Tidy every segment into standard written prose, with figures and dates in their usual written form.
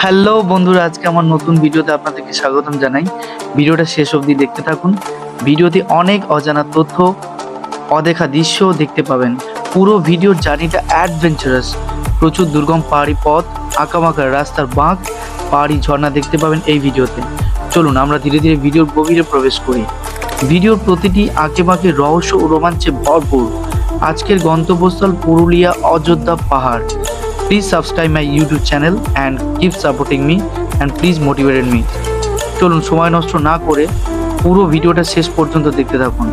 Hello বন্ধুরা, আজকে আমার নতুন ভিডিওতে আপনাদেরকে স্বাগতম জানাই। ভিডিওটা শেষ অবধি দেখতে থাকুন। ভিডিওতে অনেক অজানা তথ্য, অদেখা দৃশ্য দেখতে পাবেন। পুরো ভিডিওর জার্নিটা অ্যাডভেঞ্চারাস। প্রচুর দুর্গম পাহাড়ি পথ, আঁকাবাঁকা রাস্তার বাঁক, পাহাড়ি ঝর্ণা দেখতে পাবেন এই ভিডিওতে। চলুন আমরা ধীরে ধীরে ভিডিওর গভীরে প্রবেশ করি। ভিডিওর প্রতিটি আঁকেবাঁকে রহস্য ও রোমাঞ্চে ভরপুর। আজকের গন্তব্যস্থল পুরুলিয়া অযোধ্যা পাহাড়। Please subscribe my YouTube channel and keep supporting me and please motivate me. চলুন সময় নষ্ট না করে পুরো ভিডিওটা শেষ পর্যন্ত দেখতে থাকুন।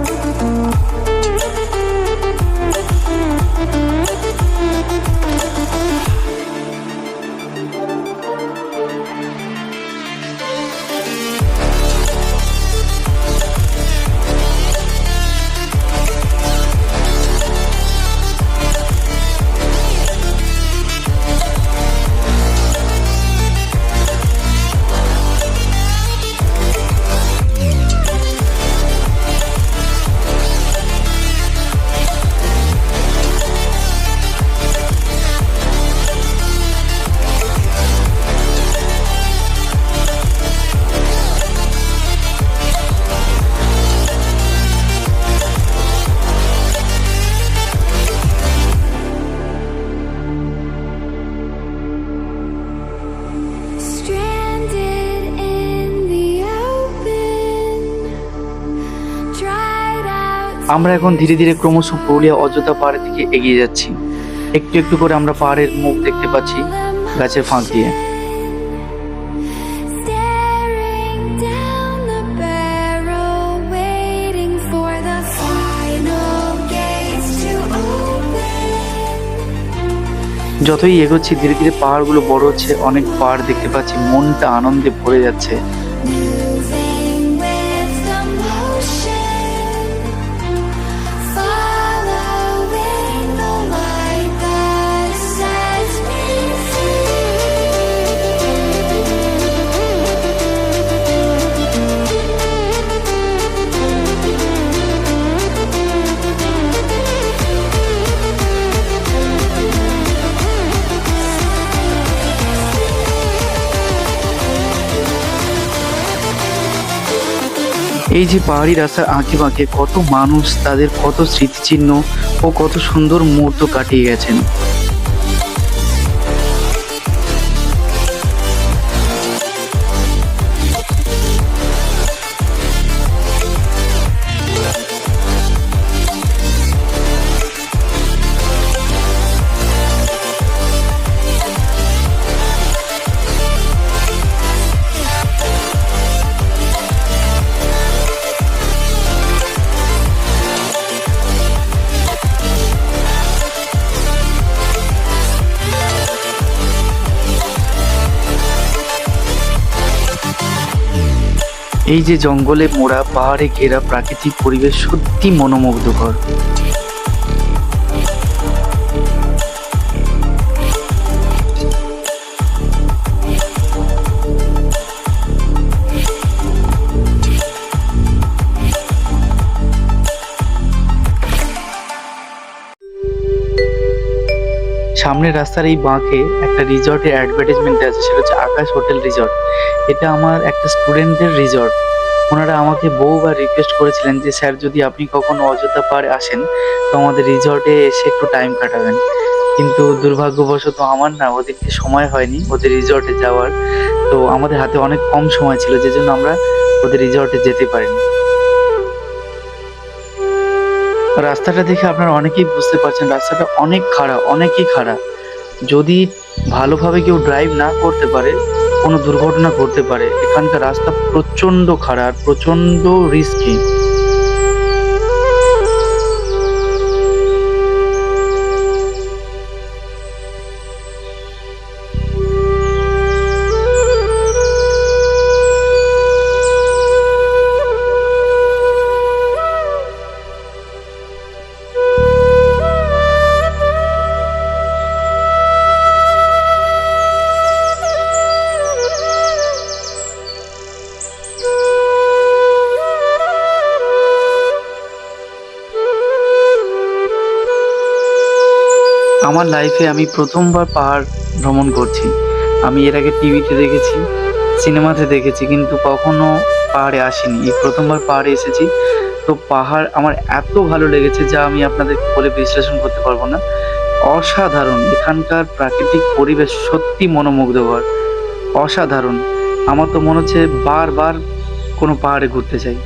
আমরা এখন ধীরে ধীরে ক্রমশ পুরুলিয়া অযোধ্যা পাহাড়ের দিকে এগিয়ে যাচ্ছি। একটু একটু করে আমরা পাহাড়ের মুখ দেখতে পাচ্ছি গাছের ফাঁক দিয়ে। যতই এগোচ্ছি ধীরে ধীরে পাহাড়গুলো বড় হচ্ছে, অনেক পাহাড় দেখতে পাচ্ছি, মনটা আনন্দে ভরে যাচ্ছে। এই যে পাহাড়ি রাস্তার আঁকে বাঁকে কত মানুষ, তাদের কত স্মৃতিচিহ্ন ও কত সুন্দর মুহূর্ত কাটিয়ে গেছেন। এই যে জঙ্গলে মোড়া, পাহাড়ে ঘেরা প্রাকৃতিক পরিবেশ সত্যি মনোমুগ্ধকর। সামনের রাস্তার এই বাঁকে একটা রিসর্টের অ্যাডভার্টাইজমেন্ট আছে, সেটা হচ্ছে আকাশ হোটেল রিসর্ট। এটা আমার একটা স্টুডেন্টদের রিসর্ট। ওনারা আমাকে বহুবার রিকোয়েস্ট করেছিলেন যে স্যার, যদি আপনি কখনো অযোধ্যা পাহাড়ে আসেন তো আমাদের রিসর্টে এসে একটু টাইম কাটাবেন। কিন্তু দুর্ভাগ্যবশত আমার না ওদেরকে সময় হয়নি ওদের রিসর্টে যাওয়ার। তো আমাদের হাতে অনেক কম সময় ছিল, যে জন্য আমরা ওদের রিসর্টে যেতে পারিনি। রাস্তাটা দেখে আপনারা অনেকেই বুঝতে পারছেন রাস্তাটা অনেক খাড়া, অনেকই খাড়া। যদি ভালোভাবে কেউ ড্রাইভ না করতে পারে কোনো দুর্ঘটনা ঘটতে পারে। এখানকার রাস্তা প্রচন্ড খাড়া আর প্রচন্ড রিস্কি। আমার লাইফে আমি প্রথমবার পাহাড় ভ্রমণ করছি। আমি এর আগে টিভিতে দেখেছি, সিনেমাতে দেখেছি, কিন্তু কখনো পাহাড়ে আসিনি। এই প্রথমবার পাহাড়ে এসেছি। তো পাহাড় আমার এত ভালো লেগেছে যা আমি আপনাদেরকে বলে বিশ্লেষণ করতে পারবো না। অসাধারণ! এখানকার প্রাকৃতিক পরিবেশ সত্যি মনোমুগ্ধকর, অসাধারণ। আমার তো মনে হচ্ছে বারবার কোনো পাহাড়ে ঘুরতে চাই।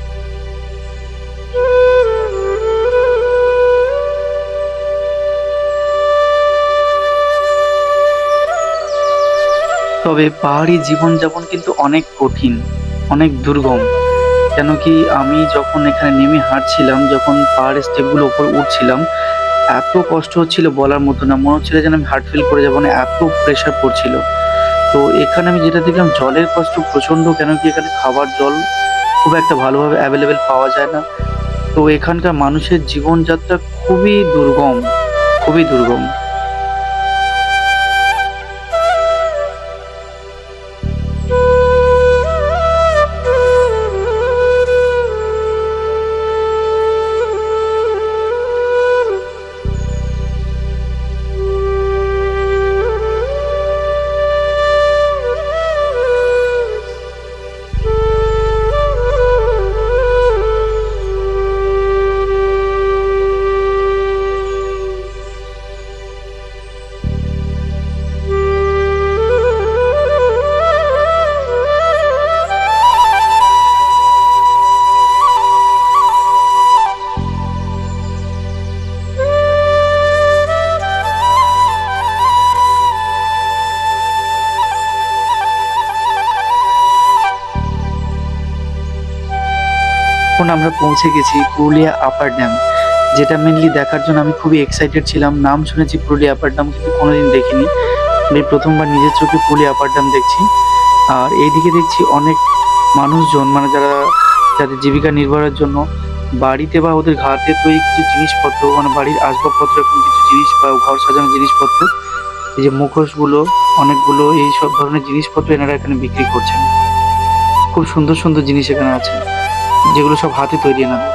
তবে পাহাড়ি জীবনযাপন কিন্তু অনেক কঠিন, অনেক দুর্গম। কেন কি আমি যখন এখানে নেমে হাঁটছিলাম, যখন পাহাড়ের স্টেপগুলো উপরে উঠছিলাম, এত কষ্ট হচ্ছিল বলার মতো না। মনে হচ্ছিল যেন আমি হার্ট ফেল করে যাবো, না এত প্রেশার পড়ছিল। তো এখানে আমি যেটা দেখলাম, জলের কষ্ট প্রচণ্ড। কেন কি এখানে খাবার জল খুব একটা ভালোভাবে অ্যাভেলেবেল পাওয়া যায় না। তো এখানকার মানুষের জীবনযাত্রা খুবই দুর্গম, খুবই দুর্গম। এখন আমরা পৌঁছে গেছি পুরুলিয়া আপার ড্যাম, যেটা মেনলি দেখার জন্য আমি খুবই এক্সাইটেড ছিলাম। নাম শুনেছি পুরুলিয়া আপার ড্যাম, কিন্তু কোনোদিন দেখিনি। আমি প্রথমবার নিজের চোখে পুরুলিয়া আপার ড্যাম দেখছি। আর এইদিকে দেখছি অনেক মানুষজন, মানে যাদের জীবিকা নির্বাহের জন্য বাড়িতে বা ওদের ঘাটে তৈরি কিছু জিনিসপত্র, মানে বাড়ির আসবাবপত্র, এরকম কিছু জিনিস বা ঘর সাজানোর জিনিসপত্র, এই যে মুখোশগুলো, অনেকগুলো এই সব ধরনের জিনিসপত্র এনারা এখানে বিক্রি করছেন। খুব সুন্দর সুন্দর জিনিস এখানে আছে, যেগুলো সব হাতে তৈরি এনাদের।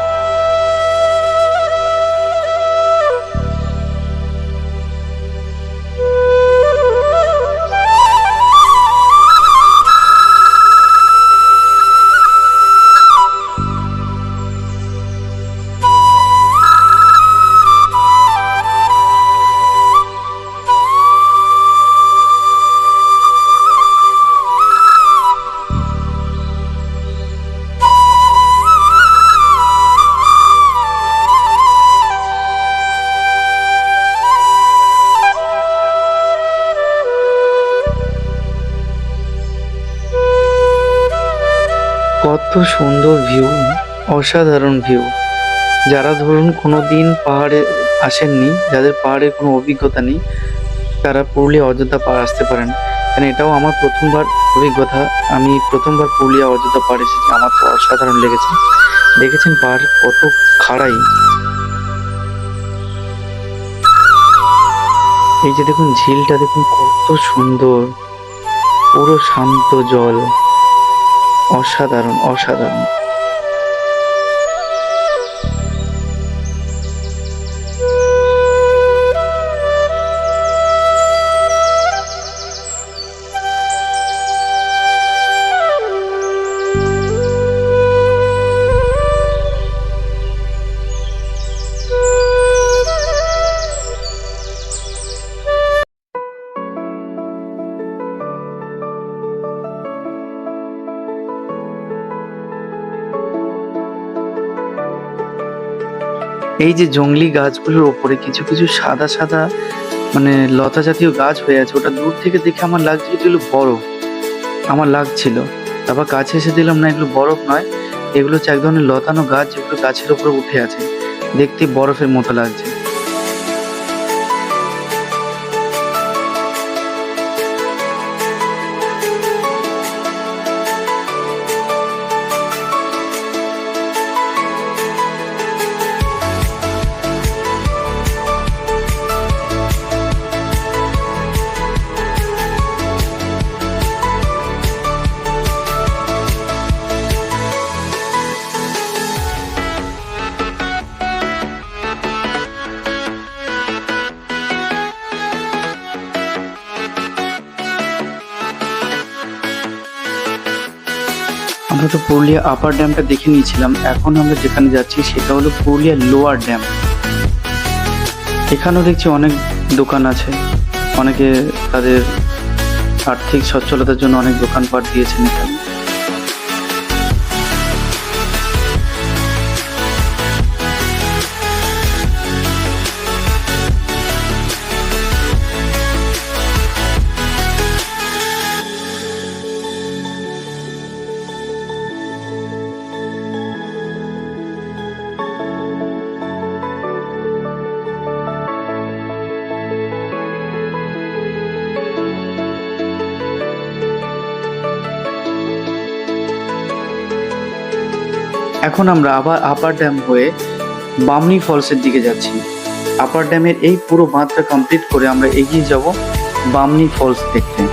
কত সুন্দর ভিউ, অসাধারণ ভিউ। যারা ধরুন কোনোদিন পাহাড়ে আসেননি, যাদের পাহাড়ের কোনো অভিজ্ঞতা নেই, তারা পুরুলিয়া অযোধ্যা পাহাড় আসতে পারেন। কারণ এটাও আমার প্রথমবার অভিজ্ঞতা। আমি প্রথমবার পুরুলিয়া অযোধ্যা পাহাড় এসেছি, আমার তো অসাধারণ লেগেছে। দেখেছেন পাহাড় কত খাড়াই। এই যে দেখুন ঝিলটা, দেখুন কত সুন্দর, পুরো শান্ত জল, অসাধারণ অসাধারণ। এই যে জংলি গাছগুলোর ওপরে কিছু কিছু সাদা সাদা, মানে লতা জাতীয় গাছ হয়ে আছে, ওটা দূর থেকে দেখে আমার লাগছিল এগুলো বরফ, আমার লাগছিল। তারপর কাছে এসে দিলাম না, এগুলো বরফ নয়, এগুলো হচ্ছে এক ধরনের লতানো গাছ, যেগুলো গাছের উপরে উঠে আছে, দেখতে বরফের মতো লাগছে। আমরা তো পুরুলিয়া আপার ড্যামটা দেখে নিয়েছিলাম, এখন আমরা যেখানে যাচ্ছি সেটা হলো পুরুলিয়া লোয়ার ড্যাম। এখানেও দেখছি অনেক দোকান আছে, অনেকে তাদের আর্থিক সচ্ছলতার জন্য অনেক দোকানপাট দিয়েছেন এখানে। এখন আমরা আবার আপার ড্যাম হয়ে বামনি ফলসের দিকে যাচ্ছি। আপার ড্যামের এই পুরো বাঁধটা কমপ্লিট করে আমরা এগিয়ে যাব বামনি ফলস দেখতে।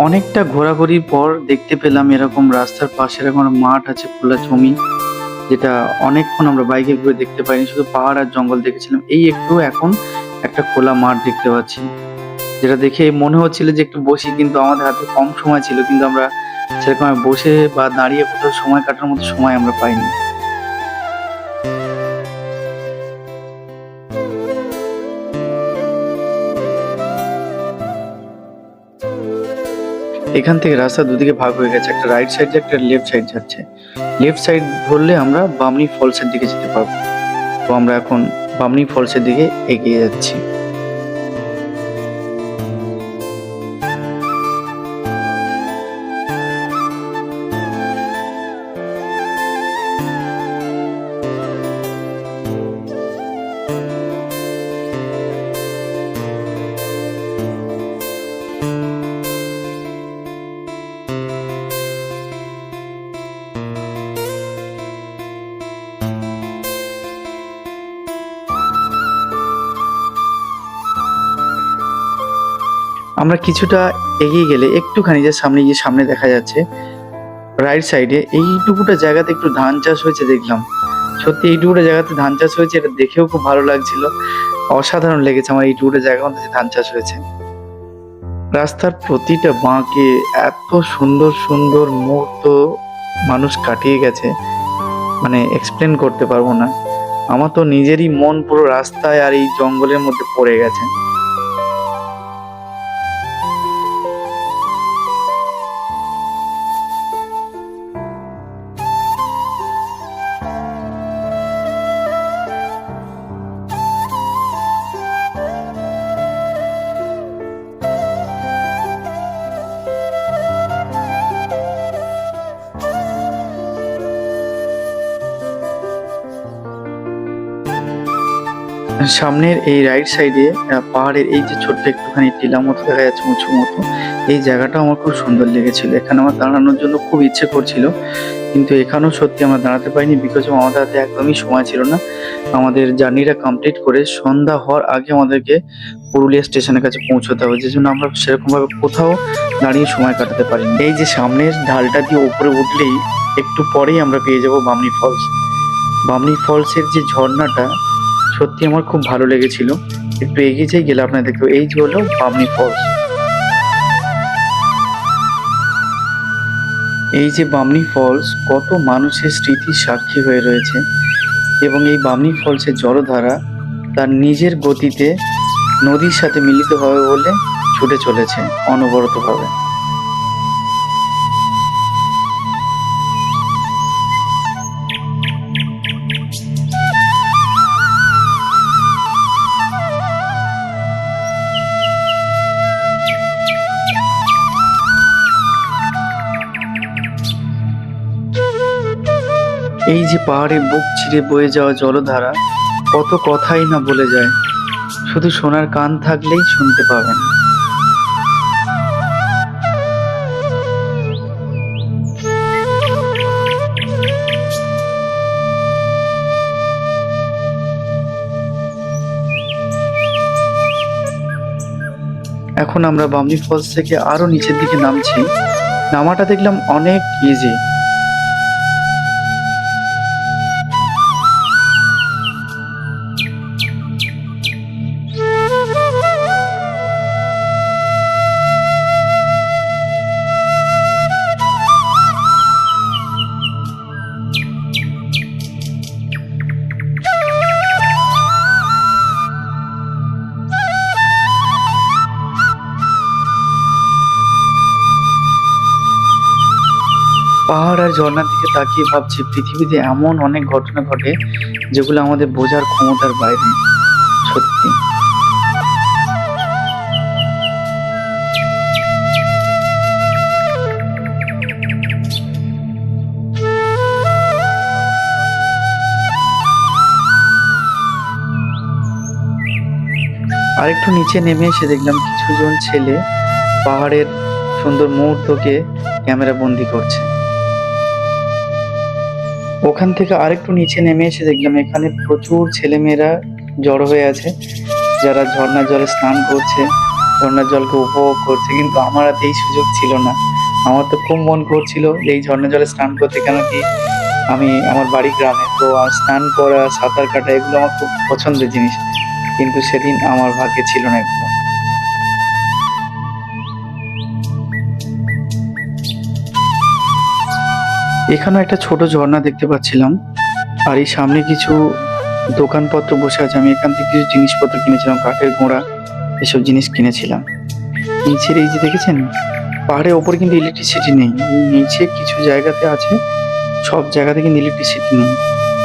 অনেকটা ঘোরাঘুরির পর দেখতে পেলাম এরকম রাস্তার পাশে এরকম একটা মাঠ আছে, খোলা জমি, যেটা অনেকক্ষণ আমরা বাইকে ঘুরে দেখতে পাইনি, শুধু পাহাড় আর জঙ্গল দেখেছিলাম। এই একটু এখন একটা খোলা মাঠ দেখতে পাচ্ছি, যেটা দেখে মনে হচ্ছিল যে একটু বসি, কিন্তু আমাদের হাতে কম সময় ছিল, কিন্তু আমরা সেরকম বসে বা দাঁড়িয়ে কোথাও সময় কাটানোর মতো সময় আমরা পাইনি। এখান থেকে রাস্তা দুদিকে ভাগ হয়ে গেছে, একটা রাইট সাইড একটা লেফট সাইড যাচ্ছে। লেফট সাইড ধরলে আমরা বামনি ফলসের দিকে যেতে পারবো। তো আমরা এখন বামনি ফলসের দিকে এগিয়ে যাচ্ছি। আমরা কিছুটা এগিয়ে গেলে একটুখানি যে সামনে গিয়ে সামনে দেখা যাচ্ছে রাইট সাইডে এইটুকুটা জায়গাতে একটু ধান চাষ হয়েছে দেখলাম। সত্যি এইটুকুটা জায়গাতে ধান চাষ হয়েছে, এটা দেখেও খুব ভালো লাগছিল, অসাধারণ লেগেছে আমার এইটুকুটা জায়গার মধ্যে ধান চাষ হয়েছে। রাস্তার প্রতিটা বাঁকে এত সুন্দর সুন্দর মুহূর্ত মানুষ কাটিয়ে গেছে, মানে এক্সপ্লেন করতে পারবো না। আমার তো নিজেরই মন পুরো রাস্তায় আর এই জঙ্গলের মধ্যে পড়ে গেছে। সামনের এই রাইট সাইডে পাহাড়ের এই যে ছোট্ট একটুখানি টিলা মতো দেখা যাচ্ছে, উঁচু মতো, এই জায়গাটা আমার খুব সুন্দর লেগেছিল। এখানে আমার দাঁড়ানোর জন্য খুব ইচ্ছে করছিল, কিন্তু এখানেও সত্যি আমরা দাঁড়াতে পারিনি, বিকজ আমাদের হাতে একদমই সময় ছিল না। আমাদের জার্নিটা কমপ্লিট করে সন্ধ্যা হওয়ার আগে আমাদেরকে পুরুলিয়া স্টেশনের কাছে পৌঁছতে হবে, যে জন্য আমরা সেরকম ভাবে কোথাও দাঁড়িয়ে সময় কাটাতে পারিনি। এই যে সামনের ঢালটা দিয়ে উপরে উঠলেই একটু পরেই আমরা পেয়ে যাব বামনি ফলস। বামনি ফলসের যে ঝর্ণাটা সত্যি আমার খুব ভালো লেগেছিল। একটু এগিয়ে যাই, গেলে আপনার দেখো এই যে হলো বামনি ফলস। এই যে বামনি ফলস কত মানুষের স্মৃতির সাক্ষী হয়ে রয়েছে, এবং এই বামনি ফলসের জলধারা তার নিজের গতিতে নদীর সাথে মিলিত হবে বলে ছুটে চলেছে অনবরতভাবে। এই যে পাহাড়ে বুক চিরে বয়ে যাওয়া জলধারা কত কথাই না বলে যায়, শুধু শোনার কান থাকলেই শুনতে পাবেন। এখন আমরা বামনি ফলস থেকে আরো নিচের দিকে নামছি। নামাটা দেখলাম অনেক ইজি। পাহাড় আর ঝর্ণার দিকে তাকিয়ে ভাবছি, পৃথিবীতে এমন অনেক ঘটনা ঘটে যেগুলো আমাদের বোঝার ক্ষমতার বাইরে। সত্যি আরেকটু নিচে নেমে এসে দেখলাম কিছুজন ছেলে পাহাড়ের সুন্দর মুহূর্তকে ক্যামেরা বন্দি করছে। ওখান থেকে আরেকটু নিচে নেমে এসে দেখলাম এখানে প্রচুর ছেলেমেয়েরা জড়ো হয়ে আছে, যারা ঝর্ণার জলে স্নান করছে, ঝর্ণার জলকে উপভোগ করছে। কিন্তু আমার হাতে এই সুযোগ ছিল না। আমার তো খুব মন করছিল এই ঝর্ণার জলে স্নান করতে, কেন কি আমি আমার বাড়ি গ্রামে, তো স্নান করা, সাঁতার কাটা এগুলো আমার খুব পছন্দের জিনিস, কিন্তু সেদিন আমার ভাগ্যে ছিল না এগুলো। এখানেও একটা ছোট ঝর্ণা দেখতে পাচ্ছিলাম, আর এই সামনে কিছু দোকানপত্র বসে আছে। আমি এখান থেকে কিছু জিনিসপত্র কিনেছিলাম, কাঠের ঘোড়া এসব জিনিস কিনেছিলাম। নিচের এই যে দেখেছেন পাহাড়ের ওপরে কিন্তু ইলেকট্রিসিটি নেই, নিচে কিছু জায়গাতে আছে, সব জায়গাতে কিন্তু ইলেকট্রিসিটি নেই।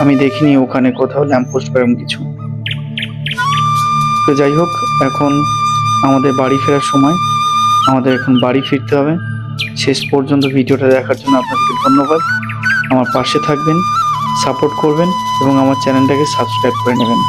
আমি দেখিনি ওখানে কোথাও ল্যাম্পপোস্ট বা এরকম কিছু। তো যাই হোক, এখন আমাদের বাড়ি ফেরার সময়, আমাদের এখন বাড়ি ফিরতে হবে। শেষ পর্যন্ত ভিডিওটা দেখার জন্য আপনাদেরকে ধন্যবাদ। আমার পাশে থাকবেন, সাপোর্ট করবেন এবং আমার চ্যানেলটাকে সাবস্ক্রাইব করে নেবেন।